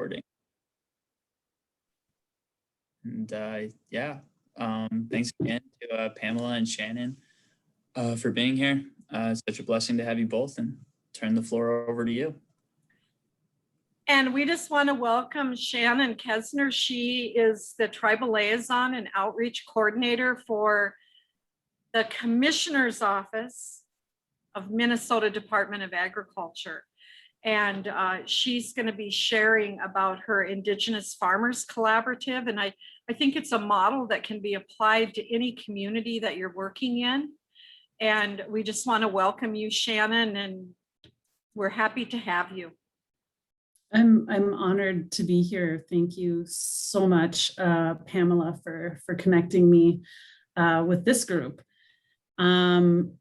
recording. And thanks again to Pamela and Shannon for being here. It's such a blessing to have you both, and turn the floor over to you. And we just want to welcome Shannon Kessner. She is the Tribal Liaison and Outreach Coordinator for the Commissioner's Office of Minnesota Department of Agriculture. And she's going to be sharing about her Indigenous Farmers Collaborative. And I think it's a model that can be applied to any community that you're working in. And we just want to welcome you, Shannon, and we're happy to have you. I'm honored to be here. Thank you so much, Pamela, for connecting me with this group. And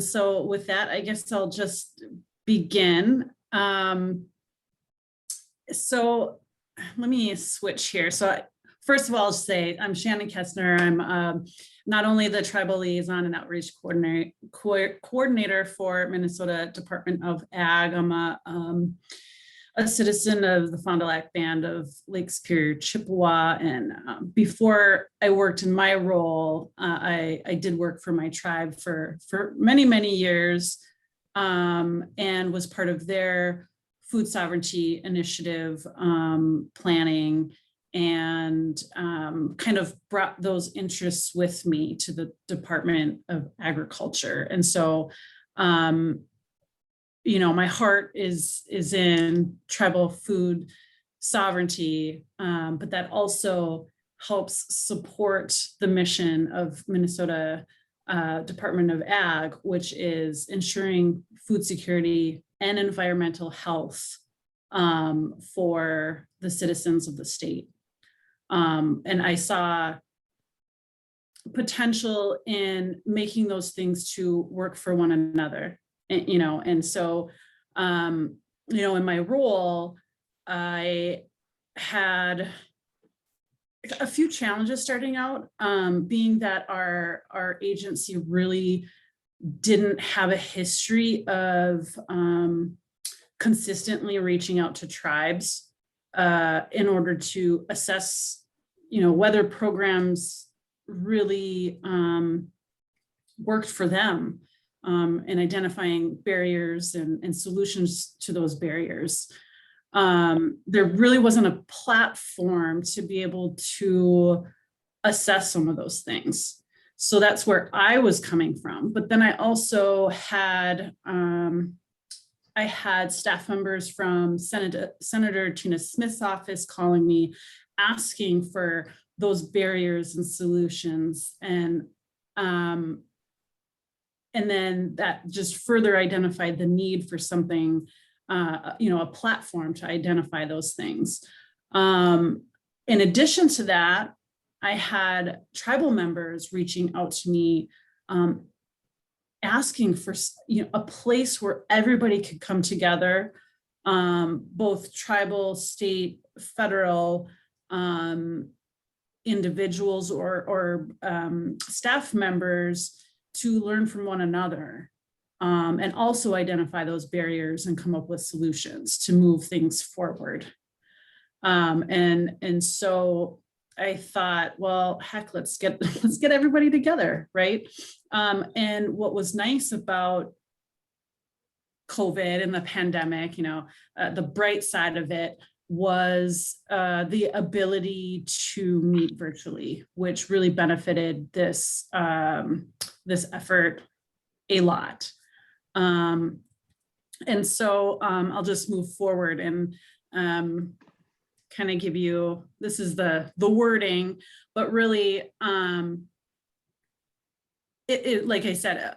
so with that, I guess I'll just begin. So let me switch here. So first of all, I'll say I'm Shannon Kestner. I'm not only the Tribal Liaison and Outreach Coordinator for Minnesota Department of Ag. I'm a citizen of the Fond du Lac Band of Lake Superior, Chippewa. And before I worked in my role, I did work for my tribe for many, many years, and was part of their food sovereignty initiative planning, and kind of brought those interests with me to the Department of Agriculture. And so, you know, my heart is in tribal food sovereignty, but that also helps support the mission of Minnesota Department of Ag, which is ensuring food security and environmental health for the citizens of the state. And I saw potential in making those things to work for one another. You know, and so, you know, in my role, I had a few challenges starting out, being that our agency really didn't have a history of consistently reaching out to tribes in order to assess, you know, whether programs really worked for them. And identifying barriers and solutions to those barriers. There really wasn't a platform to be able to assess some of those things. So that's where I was coming from. But then I also had, I had staff members from Senator Tina Smith's office calling me, asking for those barriers and solutions. And then that just further identified the need for something, you know, a platform to identify those things. In addition to that, I had tribal members reaching out to me, asking for, you know, a place where everybody could come together, both tribal, state, federal, individuals or staff members, to learn from one another, and also identify those barriers and come up with solutions to move things forward. And so I thought, well, heck, let's get everybody together, right? And what was nice about COVID and the pandemic, you know, the bright side of it was the ability to meet virtually, which really benefited this this effort a lot. And so I'll just move forward and kind of give you, this is the wording, but really, like I said,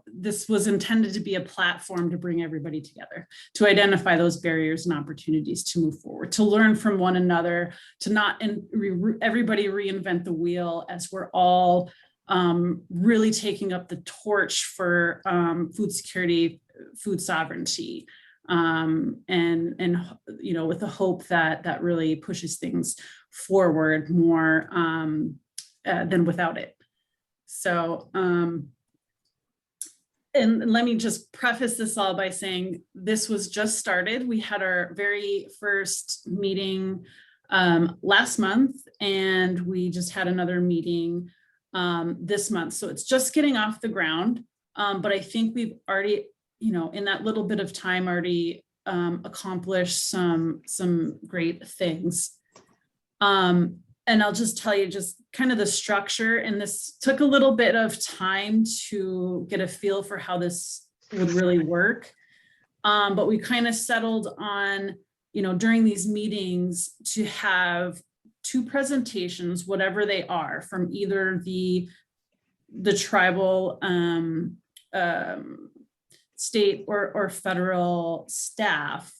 this was intended to be a platform to bring everybody together, to identify those barriers and opportunities to move forward, to learn from one another, to not everybody reinvent the wheel, as we're all really taking up the torch for food security, food sovereignty, and you know, with the hope that that really pushes things forward more than without it. So and let me just preface this all by saying this was just started. We had our very first meeting last month, and we just had another meeting this month. So it's just getting off the ground. But I think we've already, in that little bit of time, already accomplished some great things. And I'll just tell you just kind of the structure, and this took a little bit of time to get a feel for how this would really work. But we kind of settled on, during these meetings to have 2 presentations, whatever they are, from either the tribal state or federal staff,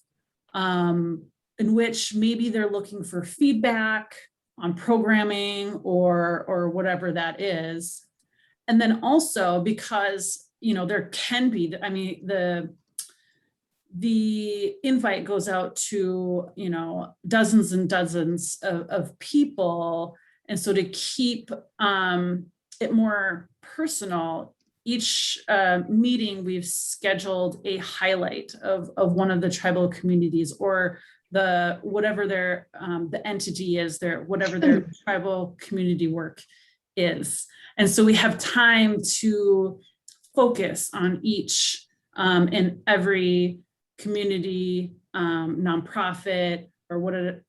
in which maybe they're looking for feedback on programming or whatever that is. And then also because, there can be, the invite goes out to, dozens and dozens of people. And so to keep it more personal, each meeting we've scheduled a highlight of one of the tribal communities, or whatever their the entity is, whatever their tribal community work is. And so we have time to focus on each and every community, nonprofit, or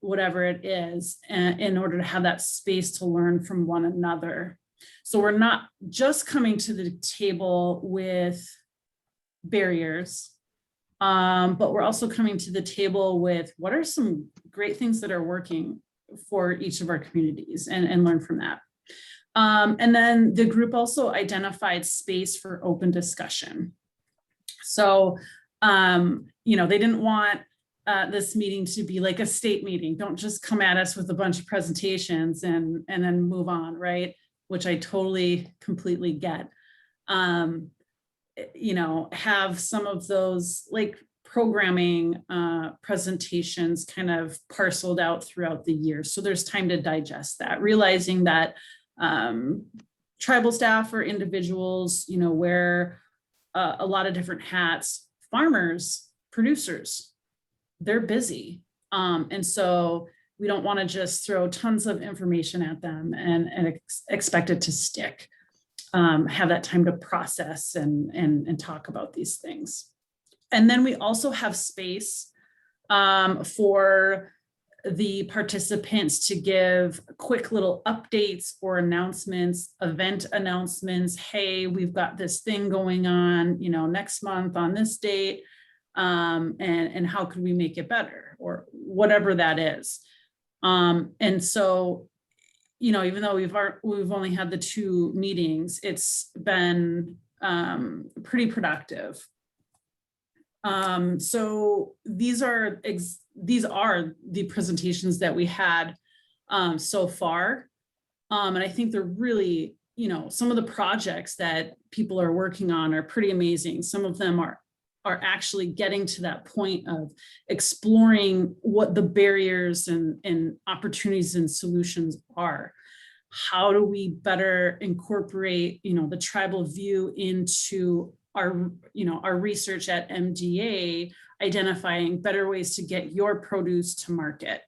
whatever it is, in order to have that space to learn from one another. So we're not just coming to the table with barriers, but we're also coming to the table with what are some great things that are working for each of our communities, and learn from that. And then the group also identified space for open discussion. So, they didn't want this meeting to be like a state meeting. Don't just come at us with a bunch of presentations and then move on, right? Which I totally, completely get. Have some of those like programming presentations kind of parceled out throughout the year. So there's time to digest that, realizing that tribal staff or individuals, wear a lot of different hats. Farmers, producers, they're busy. And so we don't want to just throw tons of information at them and expect it to stick. Have that time to process and talk about these things. And then we also have space for the participants to give quick little updates or announcements, event announcements. Hey, we've got this thing going on, next month on this date, and how could we make it better, or whatever that is. And so, even though we've only had the 2 meetings, it's been pretty productive. So these are the presentations that we had so far. And I think they're really, some of the projects that people are working on are pretty amazing. Some of them are actually getting to that point of exploring what the barriers and opportunities and solutions are. How do we better incorporate, the tribal view into our research at MDA, identifying better ways to get your produce to market.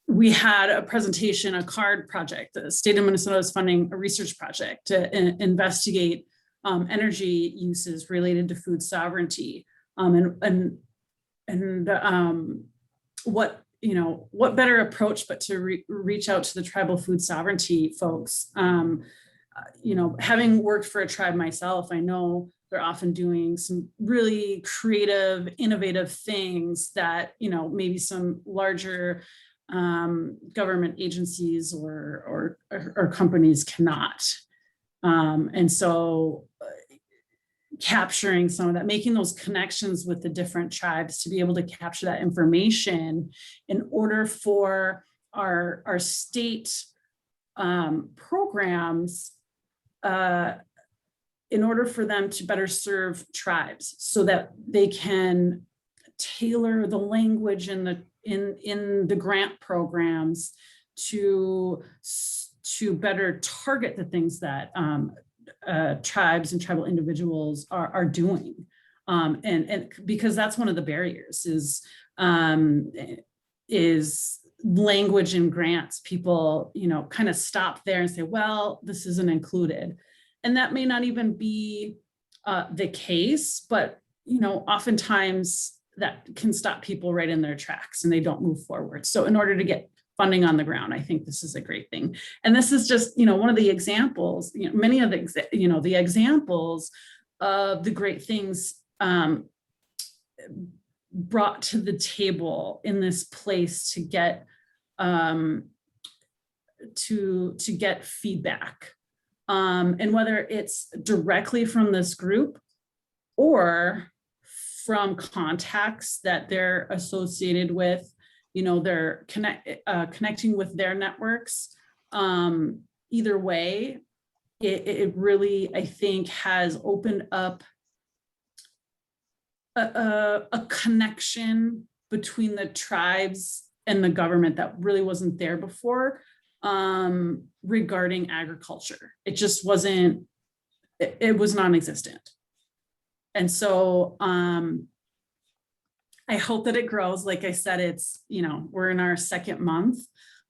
We had a presentation, a card project. The state of Minnesota is funding a research project to investigate energy uses related to food sovereignty, and what better approach but to reach out to the tribal food sovereignty folks. Having worked for a tribe myself, I know they're often doing some really creative, innovative things that, maybe some larger government agencies or companies cannot. And so capturing some of that, making those connections with the different tribes to be able to capture that information in order for our state programs, in order for them to better serve tribes, so that they can tailor the language in the grant programs to better target the things that tribes and tribal individuals are doing. And because that's one of the barriers is language and grants. People, kind of stop there and say, well, this isn't included. And that may not even be the case, but, oftentimes that can stop people right in their tracks and they don't move forward. So in order to get funding on the ground, I think this is a great thing. And this is just, one of the examples, many of the, the examples of the great things brought to the table in this place to get get feedback. And whether it's directly from this group or from contacts that they're associated with, they're connecting with their networks. Either way, it really, I think, has opened up a connection between the tribes and the government that really wasn't there before, regarding agriculture. It just wasn't, it was non-existent. And so I hope that it grows. Like I said, it's, we're in our second month.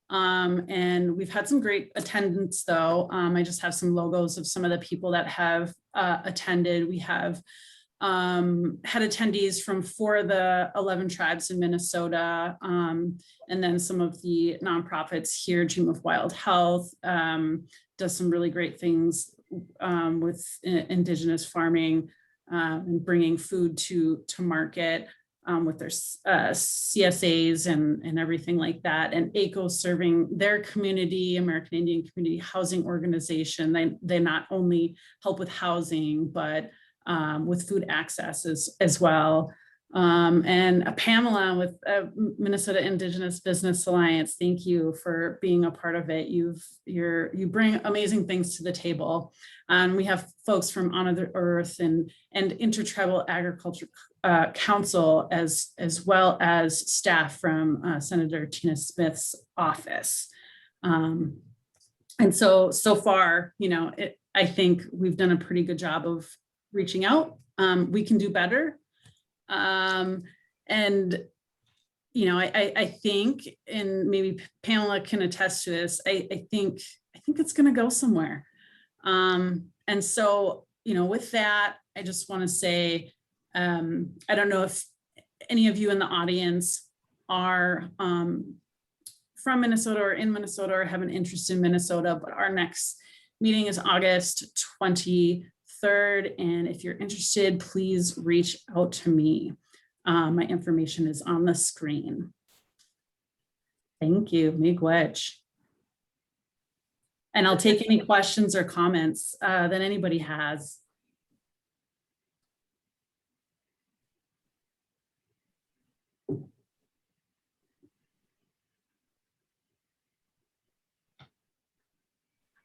And we've had some great attendance though. I just have some logos of some of the people that have attended. We have had attendees from 4 of the 11 tribes in Minnesota, and then some of the nonprofits here. Dream of Wild Health does some really great things with Indigenous farming and bringing food to market with their CSAs and everything like that. And ACO serving their community, American Indian Community Housing Organization. They not only help with housing, but with food access as well. And Pamela with Minnesota Indigenous Business Alliance, thank you for being a part of it. You bring amazing things to the table. We have folks from Honor the Earth and Intertribal Agriculture Council, as well as staff from Senator Tina Smith's office. And so far, I think we've done a pretty good job of reaching out. We can do better. And, I think, and maybe Pamela can attest to this, I think it's going to go somewhere. And so, with that, I just want to say, I don't know if any of you in the audience are from Minnesota or in Minnesota or have an interest in Minnesota, but our next meeting is August 23rd. And if you're interested, please reach out to me. My information is on the screen. Thank you, miigwech. And I'll take any questions or comments that anybody has.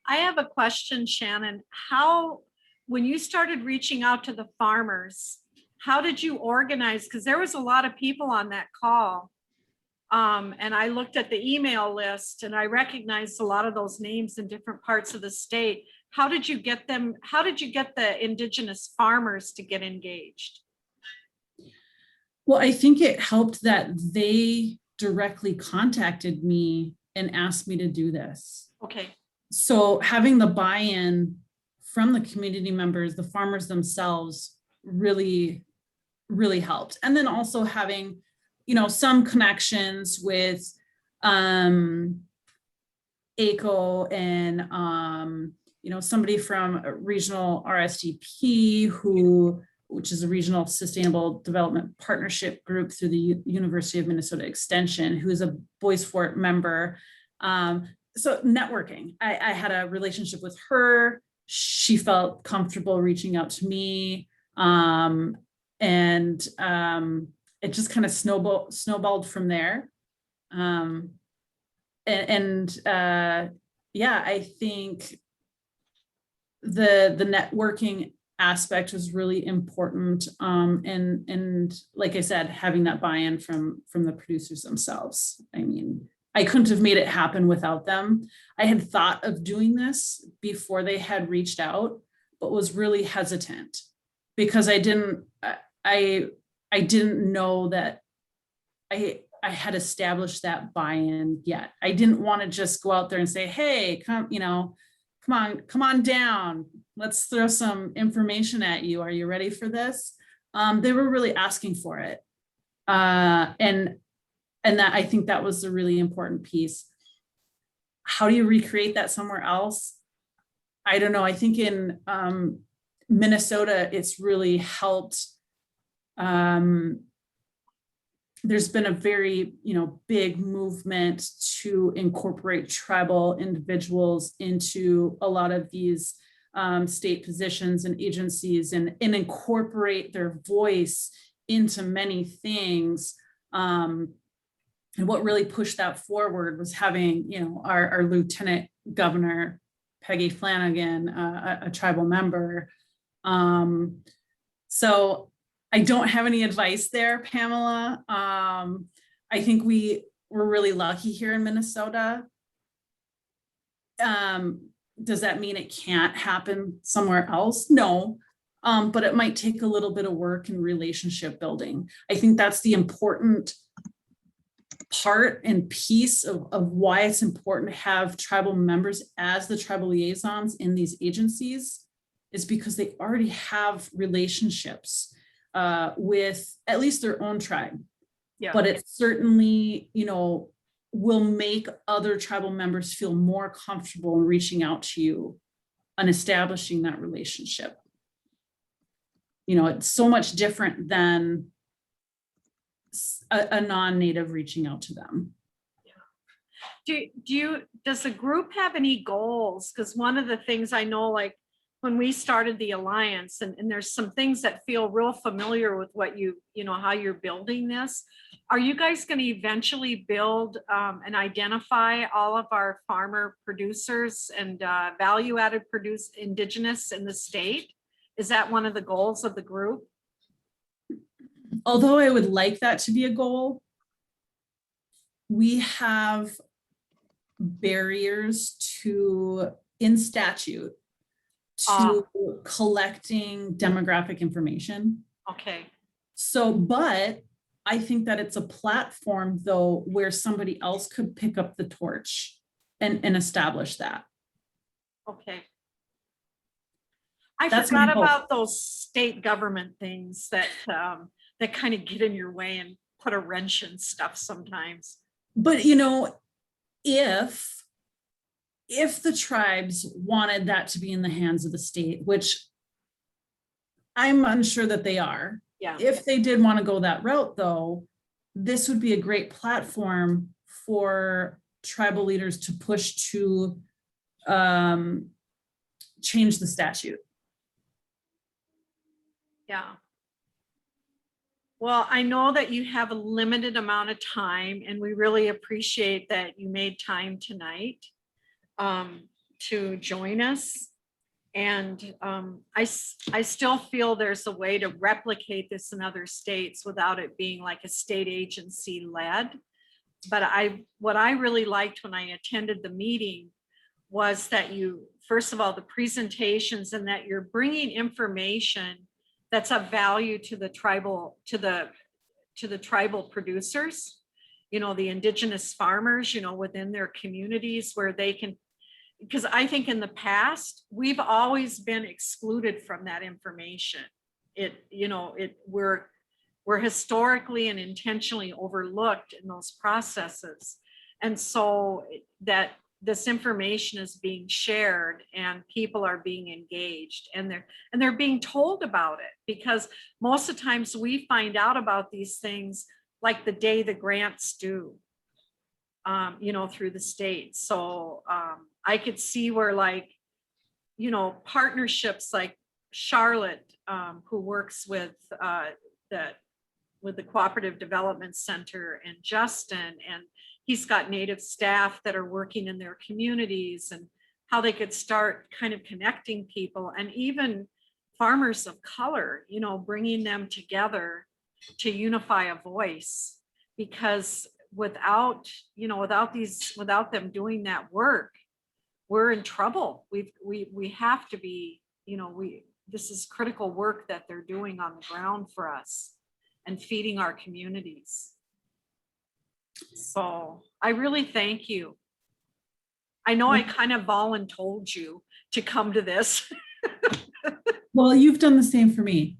I have a question, Shannon. When you started reaching out to the farmers, how did you organize? Because there was a lot of people on that call. And I looked at the email list and I recognized a lot of those names in different parts of the state. How did you get them? How did you get the Indigenous farmers to get engaged? Well, I think it helped that they directly contacted me and asked me to do this. Okay. So having the buy-in from the community members, the farmers themselves, really, really helped. And then also having, some connections with ACO and, somebody from regional RSDP, which is a regional sustainable development partnership group through the University of Minnesota Extension, who is a Voice for It member. So networking, I had a relationship with her. She felt comfortable reaching out to me. And it just kind of snowballed from there. Yeah, I think the networking aspect was really important. And like I said, having that buy-in from the producers themselves. I mean, I couldn't have made it happen without them. I had thought of doing this before they had reached out. but was really hesitant because I didn't know that I had established that buy-in yet. I didn't want to just go out there and say, hey, come on down. Let's throw some information at you. Are you ready for this? They were really asking for it. And that, I think that was the really important piece. How do you recreate that somewhere else? I don't know. I think in Minnesota, it's really helped. There's been a very, big movement to incorporate tribal individuals into a lot of these state positions and agencies and incorporate their voice into many things. And what really pushed that forward was having, our Lieutenant Governor, Peggy Flanagan, a tribal member. So I don't have any advice there, Pamela. I think we're really lucky here in Minnesota. Does that mean it can't happen somewhere else? No, but it might take a little bit of work and relationship building. I think that's the important part and piece of why it's important to have tribal members as the tribal liaisons in these agencies, is because they already have relationships with at least their own tribe. Yeah. But it certainly, will make other tribal members feel more comfortable in reaching out to you and establishing that relationship. It's so much different than a non-native reaching out to them. Does the group have any goals? Because one of the things I know, like when we started the Alliance, and there's some things that feel real familiar with what how you're building this. Are you guys going to eventually build and identify all of our farmer producers and value-added Indigenous in the state? Is that one of the goals of the group? Although I would like that to be a goal, we have barriers in statute to collecting demographic information. Okay. So, but I think that it's a platform though, where somebody else could pick up the torch and establish that. Okay. I forgot about those state government things that kind of get in your way and put a wrench in stuff sometimes. But if the tribes wanted that to be in the hands of the state, which I'm unsure that they are. Yeah. If they did want to go that route though, this would be a great platform for tribal leaders to push to change the statute. Yeah. Well, I know that you have a limited amount of time, and we really appreciate that you made time tonight to join us. And I still feel there's a way to replicate this in other states without it being like a state agency led. But what I really liked when I attended the meeting was that first of all, the presentations, and that you're bringing information that's of value to the tribal, to the tribal producers, the Indigenous farmers, within their communities, where they can, because I think in the past, we've always been excluded from that information. We're historically and intentionally overlooked in those processes. And so that this information is being shared and people are being engaged, and they're being told about it, because most of the times we find out about these things like the day the grants due, through the state. So I could see where partnerships like Charlotte, who works with the Cooperative Development Center, and Justin, and he's got Native staff that are working in their communities, and how they could start kind of connecting people, and even farmers of color, bringing them together to unify a voice. Because without them doing that work, we're in trouble. We have to be, this is critical work that they're doing on the ground for us and feeding our communities. So I really thank you. I know I kind of voluntold you to come to this. Well, you've done the same for me.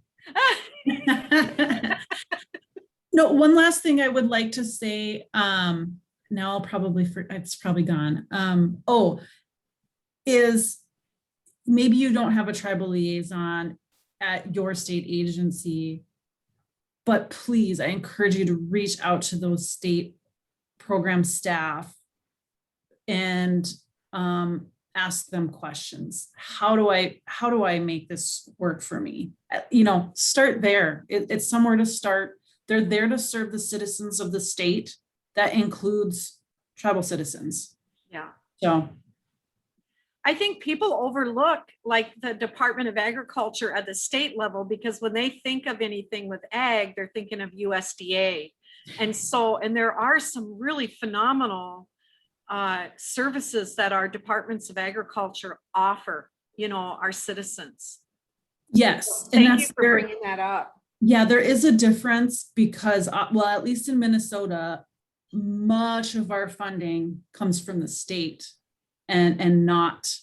No, one last thing I would like to say, now I'll probably, it's probably gone. Is maybe you don't have a tribal liaison at your state agency, but please, I encourage you to reach out to those state program staff and ask them questions. How do I make this work for me? Start there. It's somewhere to start. They're there to serve the citizens of the state. That includes tribal citizens. Yeah. So I think people overlook like the Department of Agriculture at the state level, because when they think of anything with ag, they're thinking of USDA. And there are some really phenomenal services that our departments of agriculture offer, our citizens. yes. Thank you for bringing that up. Yeah, there is a difference because, at least in Minnesota, much of our funding comes from the state and not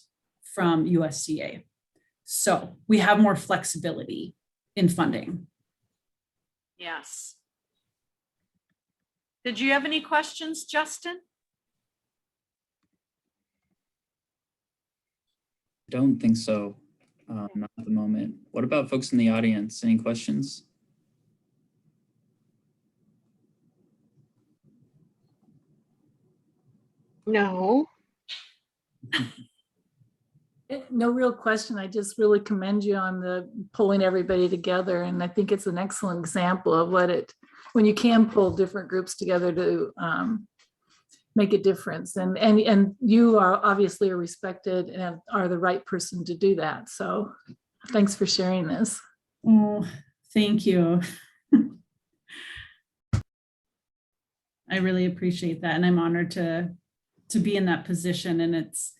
from USDA. So we have more flexibility in funding. Yes. Did you have any questions, Justin? I don't think so. Not at the moment. What about folks in the audience? Any questions? No. No real question. I just really commend you on the pulling everybody together. And I think it's an excellent example of when you can pull different groups together to make a difference. And you are obviously respected and are the right person to do that. So thanks for sharing this. Oh, thank you. I really appreciate that. And I'm honored to be in that position. And it's,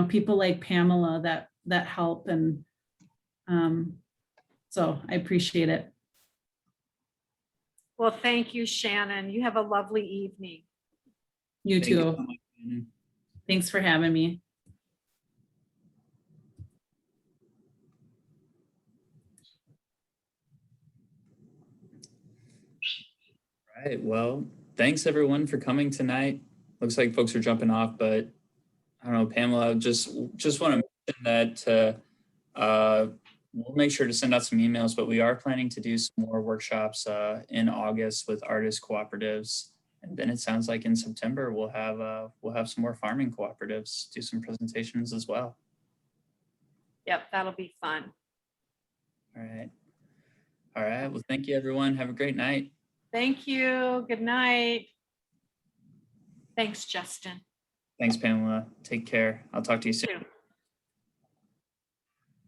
people like Pamela that help. And so I appreciate it. Well, thank you, Shannon. You have a lovely evening. You Thank you too. so much, Shannon. Thanks for having me. All right. Well, thanks everyone for coming tonight. Looks like folks are jumping off, but I don't know, Pamela, just want to mention that we'll make sure to send out some emails, but we are planning to do some more workshops in August with artist cooperatives. And then it sounds like in September, we'll have some more farming cooperatives, do some presentations as well. Yep, that'll be fun. All right. All right. Well, thank you, everyone. Have a great night. Thank you. Good night. Thanks, Justin. Thanks, Pamela. Take care. I'll talk to you soon. You too.